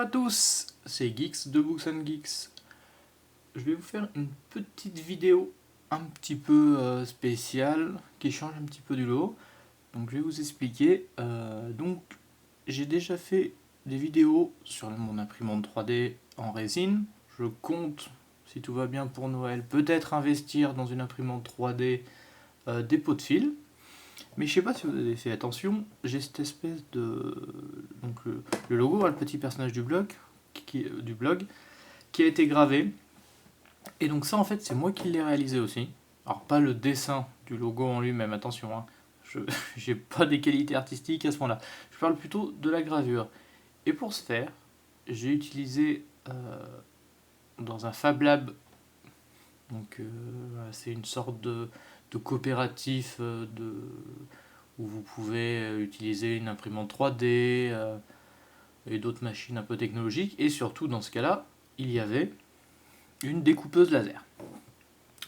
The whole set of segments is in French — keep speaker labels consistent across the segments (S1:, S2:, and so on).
S1: à tous, c'est Geeks de Books and Geeks. Je vais vous faire une petite vidéo un petit peu spéciale qui change un petit peu du lot. Donc je vais vous expliquer. Donc j'ai déjà fait des vidéos sur mon imprimante 3D en résine. Je compte, si tout va bien pour Noël, peut-être investir dans une imprimante 3D des pots de fil. Mais je sais pas si vous avez fait attention, j'ai cette espèce de... Donc le logo, le petit personnage du blog qui a été gravé. Et donc ça en fait c'est moi qui l'ai réalisé aussi. Alors pas le dessin du logo en lui-même, attention, hein. Je j'ai pas des qualités artistiques à ce moment-là. Je parle plutôt de la gravure. Et pour ce faire, j'ai utilisé dans un Fab Lab, donc c'est une sorte de coopératif où vous pouvez utiliser une imprimante 3D et d'autres machines un peu technologiques. Et surtout dans ce cas-là, il y avait une découpeuse laser.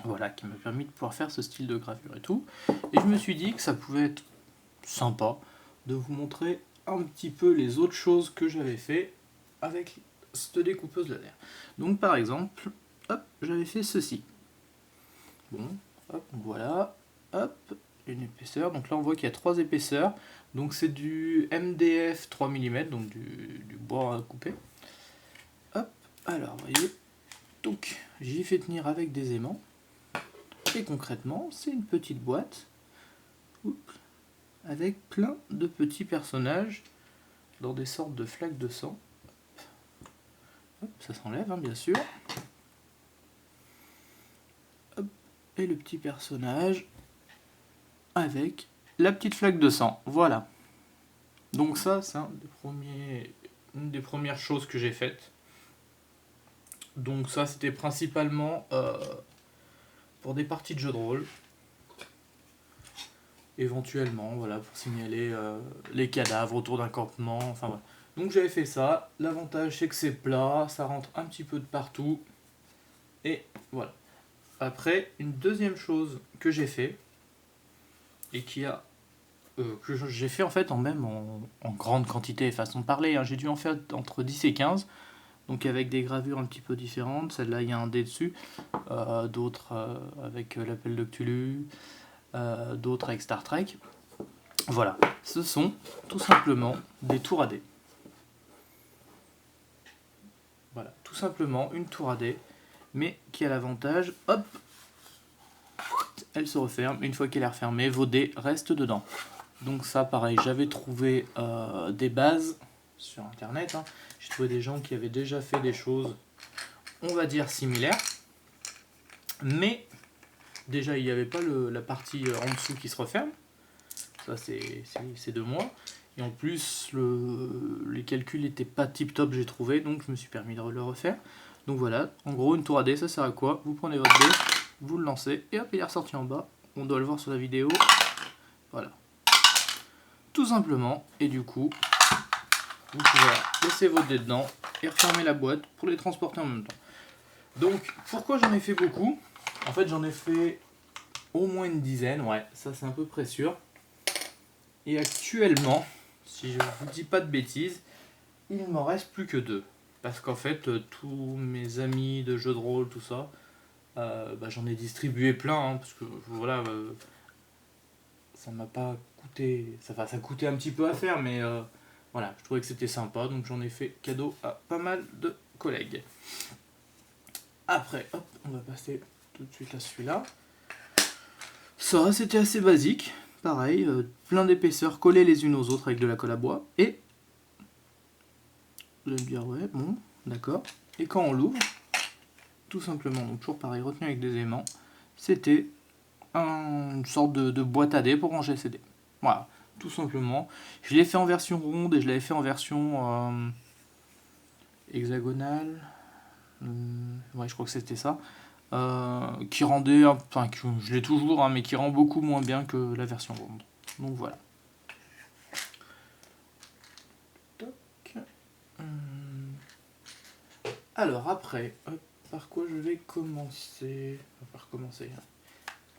S1: Voilà, qui m'a permis de pouvoir faire ce style de gravure et tout. Et je me suis dit que ça pouvait être sympa de vous montrer un petit peu les autres choses que j'avais fait avec cette découpeuse laser. Donc par exemple, hop, j'avais fait ceci. Bon, hop, voilà, hop, une épaisseur. Donc là on voit qu'il y a 3 épaisseurs. Donc c'est du MDF 3 mm, donc du bois à couper. Hop, alors vous voyez, donc j'y fait tenir avec des aimants. Et concrètement, c'est une petite boîte avec plein de petits personnages dans des sortes de flaques de sang. Hop, ça s'enlève, hein, bien sûr. Hop, et le petit personnage avec la petite flaque de sang. Voilà. Donc ça, c'est une des premières choses que j'ai faites. Donc ça, c'était principalement pour des parties de jeux de rôle. Éventuellement, voilà, pour signaler les cadavres autour d'un campement, enfin voilà. Donc j'avais fait ça, l'avantage c'est que c'est plat, ça rentre un petit peu de partout, et voilà. Après, une deuxième chose que j'ai fait, et que j'ai fait en fait en grande quantité, façon de parler, hein. J'ai dû en faire entre 10 et 15, donc avec des gravures un petit peu différentes, celle-là il y a un dé dessus, d'autres avec l'appel de Cthulhu, d'autres avec Star Trek. Voilà, ce sont tout simplement des tours à dés. Voilà, tout simplement une tour à dés, mais qui a l'avantage, hop, elle se referme. Une fois qu'elle est refermée, vos dés restent dedans. Donc ça, pareil, j'avais trouvé des bases sur internet, hein. J'ai trouvé des gens qui avaient déjà fait des choses, on va dire, similaires. Mais déjà, il n'y avait pas la partie en dessous qui se referme. Ça, c'est de moi. Et en plus, les calculs n'étaient pas tip top, j'ai trouvé, donc je me suis permis de le refaire. Donc voilà, en gros, une tour à dés, ça sert à quoi? Vous prenez votre dé, vous le lancez, et hop, il est ressorti en bas. On doit le voir sur la vidéo. Voilà. Tout simplement, et du coup, vous pouvez laisser votre dé dedans et refermer la boîte pour les transporter en même temps. Donc, pourquoi j'en ai fait beaucoup? En fait, j'en ai fait au moins une dizaine, ouais, ça c'est à peu près sûr. Et actuellement, si je vous dis pas de bêtises, il ne m'en reste plus que 2. Parce qu'en fait, tous mes amis de jeux de rôle, tout ça, j'en ai distribué plein, hein, parce que voilà, ça m'a pas coûté. Ça coûtait un petit peu à faire, mais voilà, je trouvais que c'était sympa, donc j'en ai fait cadeau à pas mal de collègues. Après, hop, on va passer tout de suite à celui-là. Ça, c'était assez basique. Pareil, plein d'épaisseurs collées les unes aux autres avec de la colle à bois. Et vous allez me dire, ouais, bon, d'accord. Et quand on l'ouvre, tout simplement, donc toujours pareil, retenu avec des aimants, c'était une sorte de boîte à dés pour ranger ses dés. Voilà, tout simplement. Je l'ai fait en version ronde et je l'avais fait en version hexagonale. Ouais, je crois que c'était ça. Qui rendait, enfin, je l'ai toujours, hein, mais qui rend beaucoup moins bien que la version ronde. Donc voilà. Alors après, hop, par quoi je vais commencer? On va pas recommencer. Hein.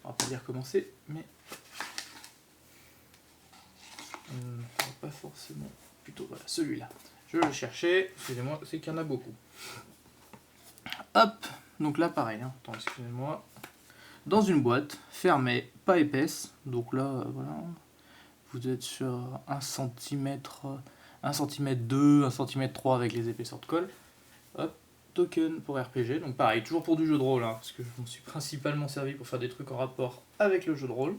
S1: On va pas dire commencer, mais pas forcément. Plutôt voilà, celui-là. Je le cherchais, excusez-moi, c'est qu'il y en a beaucoup. Hop, donc là pareil, hein. Attends, excusez-moi. Dans une boîte, fermée, pas épaisse, donc là, voilà, vous êtes sur 1 cm, 1 cm 2, 1 cm 3 avec les épaisseurs de colle. Hop, token pour RPG, donc pareil, toujours pour du jeu de rôle, hein, parce que je m'en suis principalement servi pour faire des trucs en rapport avec le jeu de rôle.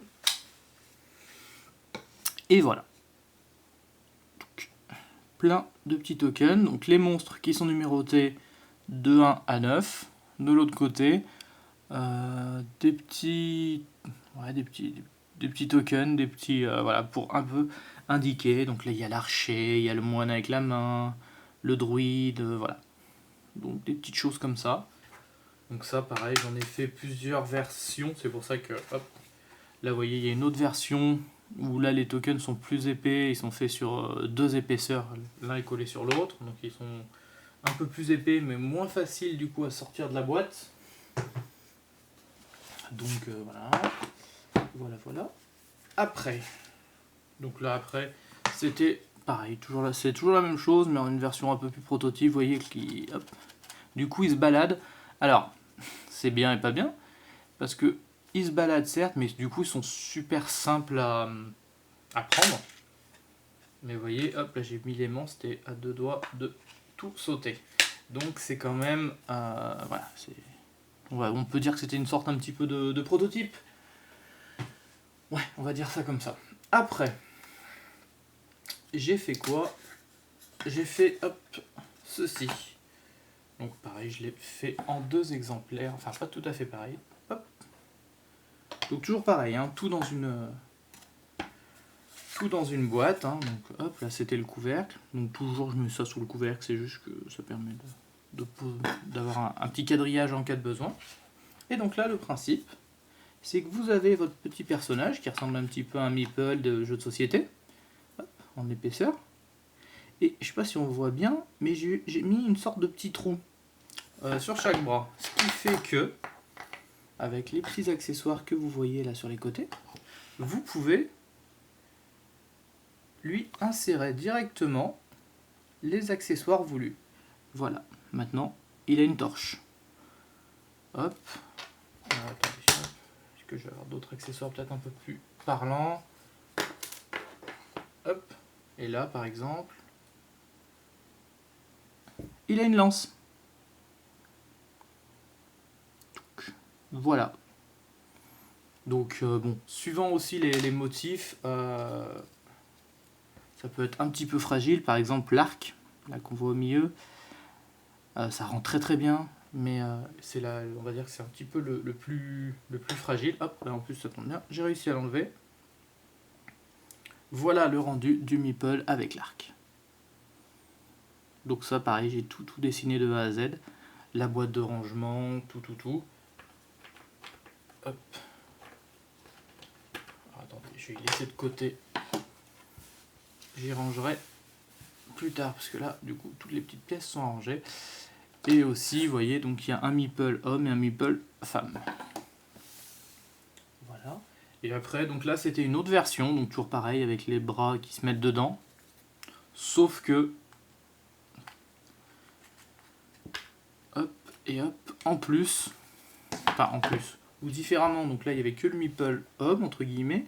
S1: Et voilà. Donc, plein de petits tokens, donc les monstres qui sont numérotés de 1 à 9, de l'autre côté, des petits tokens, des petits, voilà, pour un peu indiquer. Donc là, il y a l'archer, il y a le moine avec la main, le druide, voilà. Donc des petites choses comme ça. Donc ça, pareil, j'en ai fait plusieurs versions. C'est pour ça que, hop, là, vous voyez, il y a une autre version où là, les tokens sont plus épais. Ils sont faits sur 2 épaisseurs. L'un est collé sur l'autre. Donc ils sont un peu plus épais, mais moins faciles du coup à sortir de la boîte. Donc voilà. Après, donc là après, c'était pareil, c'est toujours la même chose, mais en une version un peu plus prototype, vous voyez, hop, du coup il se balade. Alors, c'est bien et pas bien, parce que ils se baladent certes, mais du coup ils sont super simples à prendre. Mais vous voyez, hop, là j'ai mis l'aimant, c'était à 2 doigts de tout sauter. Donc c'est quand même, voilà, on peut dire que c'était une sorte un petit peu de prototype. Ouais, on va dire ça comme ça. Après, j'ai fait quoi? J'ai fait, hop, ceci. Donc pareil, je l'ai fait en 2 exemplaires. Enfin, pas tout à fait pareil. Hop. Donc toujours pareil, hein, tout dans une boîte. Hein. Donc hop, là c'était le couvercle. Donc toujours je mets ça sous le couvercle, c'est juste que ça permet d'avoir un petit quadrillage en cas de besoin. Et donc là, le principe, c'est que vous avez votre petit personnage qui ressemble un petit peu à un meeple de jeu de société, hop, en épaisseur. Et je sais pas si on voit bien, mais j'ai mis une sorte de petit trou sur chaque bras. Ce qui fait que, avec les petits accessoires que vous voyez là sur les côtés, vous pouvez lui insérer directement les accessoires voulus. Voilà, maintenant il a une torche. Hop. Alors, attendez, est-ce que je vais avoir d'autres accessoires peut-être un peu plus parlants? Hop. Et là, par exemple, il a une lance. Donc, voilà. Donc, bon, suivant aussi les motifs, ça peut être un petit peu fragile. Par exemple, l'arc, là qu'on voit au milieu, ça rend très très bien. Mais c'est là, on va dire que c'est un petit peu le plus fragile. Hop, là en plus ça tombe bien, j'ai réussi à l'enlever. Voilà le rendu du meeple avec l'arc. Donc ça pareil, j'ai tout dessiné de A à Z. La boîte de rangement, tout. Hop. Alors, attendez, je vais y laisser de côté. J'y rangerai plus tard, parce que là, du coup, toutes les petites pièces sont rangées. Et aussi, vous voyez, donc il y a un meeple homme et un meeple femme. Voilà. Et après, donc là, c'était une autre version, donc toujours pareil, avec les bras qui se mettent dedans. Sauf que... Hop, et hop, en plus... Enfin, en plus, ou différemment, donc là, il n'y avait que le meeple homme, entre guillemets,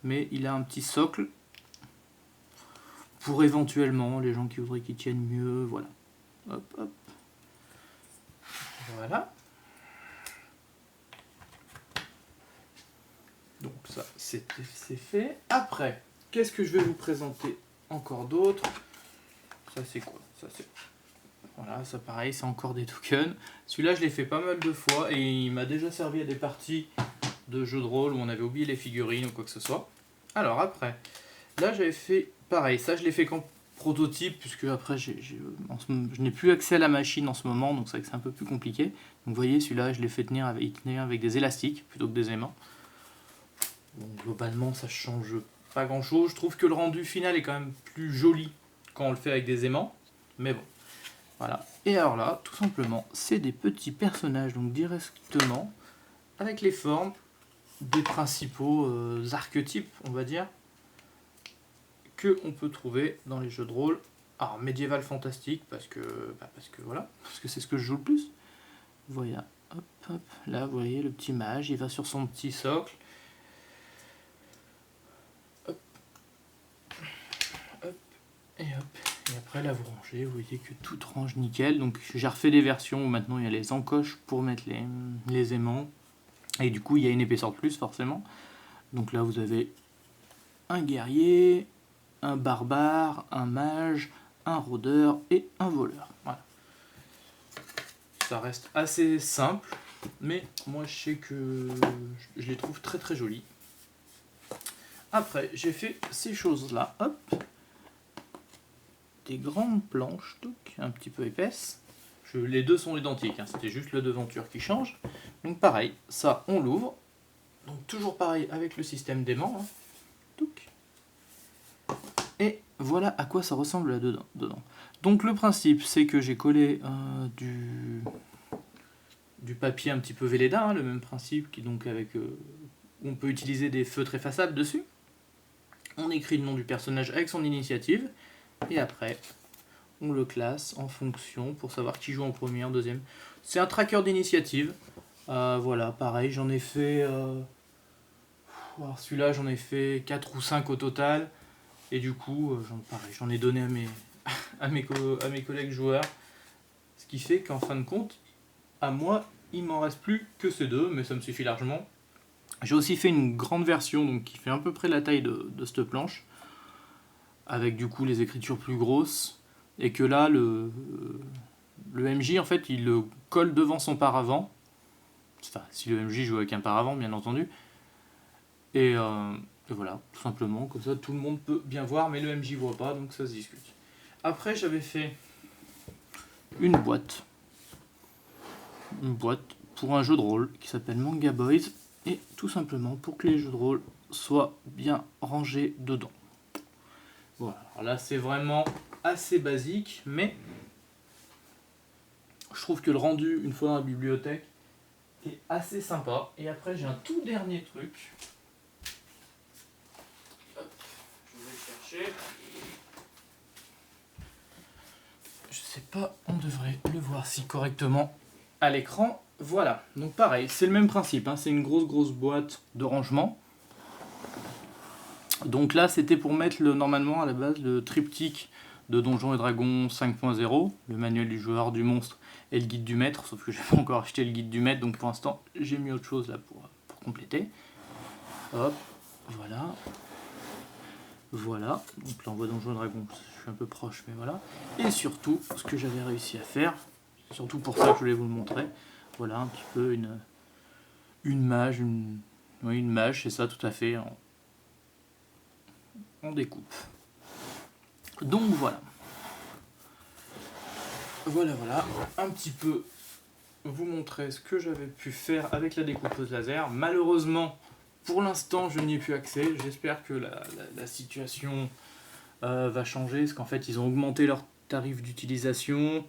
S1: mais il a un petit socle pour éventuellement les gens qui voudraient qu'il tienne mieux, voilà. Hop. Voilà. Donc ça, c'est fait. Après, qu'est-ce que je vais vous présenter encore d'autre? Ça, c'est quoi? Ça, c'est... Voilà, ça pareil, c'est encore des tokens. Celui-là, je l'ai fait pas mal de fois et il m'a déjà servi à des parties de jeux de rôle où on avait oublié les figurines ou quoi que ce soit. Alors après, là, j'avais fait pareil. Ça, je l'ai fait qu'en prototype, puisque après, je n'ai plus accès à la machine en ce moment, donc c'est vrai que c'est un peu plus compliqué. Donc vous voyez, celui-là, je l'ai fait tenir avec des élastiques plutôt que des aimants. Bon, globalement, ça change pas grand-chose. Je trouve que le rendu final est quand même plus joli quand on le fait avec des aimants. Mais bon, voilà. Et alors là, tout simplement, c'est des petits personnages, donc directement, avec les formes des principaux archétypes, on va dire, que on peut trouver dans les jeux de rôle Alors médiéval fantastique parce que voilà, parce que c'est ce que je joue le plus. Voilà, hop, hop, là vous voyez le petit mage, il va sur son petit socle. Hop, hop, et hop. Et après là vous rangez, vous voyez que tout range nickel. Donc j'ai refait des versions où maintenant il y a les encoches pour mettre les aimants. Et du coup il y a une épaisseur de plus forcément. Donc là vous avez un guerrier, un barbare, un mage, un rôdeur et un voleur. Voilà. Ça reste assez simple, mais moi je sais que je les trouve très très jolis. Après, j'ai fait ces choses-là, hop, des grandes planches, un petit peu épaisses. Les deux sont identiques, hein, c'était juste le devanture qui change. Donc pareil, ça on l'ouvre. Donc toujours pareil avec le système d'aimant. Hein. Et voilà à quoi ça ressemble là-dedans. Donc le principe, c'est que j'ai collé du papier un petit peu Velleda, hein, le même principe, qui donc avec on peut utiliser des feutres effaçables dessus. On écrit le nom du personnage avec son initiative, et après on le classe en fonction pour savoir qui joue en premier, en deuxième. C'est un tracker d'initiative. Voilà, pareil, j'en ai fait... celui-là, j'en ai fait 4 ou 5 au total. Et du coup, j'en ai donné à mes collègues joueurs. Ce qui fait qu'en fin de compte, à moi, il m'en reste plus que ces deux, mais ça me suffit largement. J'ai aussi fait une grande version donc, qui fait à peu près la taille de cette planche, avec du coup les écritures plus grosses, et que là, le MJ, en fait, il le colle devant son paravent. Enfin, si le MJ joue avec un paravent, bien entendu. Et voilà, tout simplement, comme ça tout le monde peut bien voir, mais le MJ voit pas, donc ça se discute. Après, j'avais fait une boîte pour un jeu de rôle qui s'appelle Manga Boys, et tout simplement pour que les jeux de rôle soient bien rangés dedans. Voilà, alors là c'est vraiment assez basique, mais je trouve que le rendu, une fois dans la bibliothèque, est assez sympa. Et après, j'ai un tout dernier truc. Je sais pas, on devrait le voir si correctement à l'écran. Voilà, donc pareil, c'est le même principe, hein, c'est une grosse boîte de rangement. Donc là, c'était pour mettre normalement à la base le triptyque de Donjons et Dragons 5.0, le manuel du joueur, du monstre et le guide du maître, sauf que j'ai pas encore acheté le guide du maître, donc pour l'instant, j'ai mis autre chose là pour compléter. Hop, voilà. Voilà, donc là on voit Donjons et Dragons, je suis un peu proche, mais voilà. Et surtout, ce que j'avais réussi à faire, surtout pour ça que je voulais vous le montrer, voilà un petit peu une mage, une mage, c'est ça tout à fait, en découpe. Donc voilà. Voilà, un petit peu vous montrer ce que j'avais pu faire avec la découpeuse laser. Malheureusement, pour l'instant, je n'y ai plus accès. J'espère que la situation va changer, parce qu'en fait, ils ont augmenté leur tarif d'utilisation.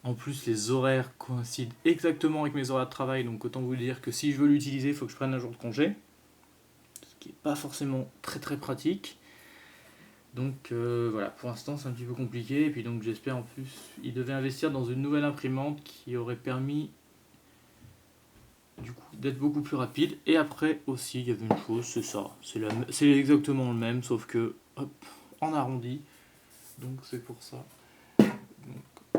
S1: En plus, les horaires coïncident exactement avec mes horaires de travail, donc autant vous dire que si je veux l'utiliser, il faut que je prenne un jour de congé. Ce qui n'est pas forcément très pratique. Donc voilà, pour l'instant c'est un petit peu compliqué, et puis donc j'espère en plus, ils devaient investir dans une nouvelle imprimante qui aurait permis du coup d'être beaucoup plus rapide. Et après aussi il y avait une chose, c'est ça, c'est exactement le même, sauf que hop, en arrondi, donc c'est pour ça.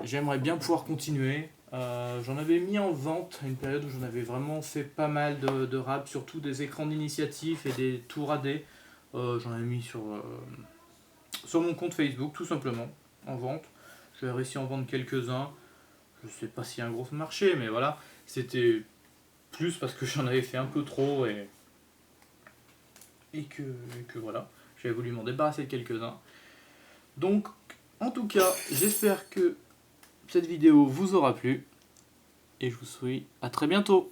S1: J'aimerais bien pouvoir continuer. J'en avais mis en vente à une période où j'en avais vraiment fait pas mal de rap, surtout des écrans d'initiative et des tours AD. J'en avais mis sur mon compte Facebook, tout simplement, en vente. J'ai réussi à en vendre quelques-uns. Je sais pas s'il y a un gros marché, mais voilà. C'était plus parce que j'en avais fait un peu trop et que voilà. J'avais voulu m'en débarrasser de quelques-uns. Donc, en tout cas, j'espère que cette vidéo vous aura plu. Et je vous souhaite à très bientôt.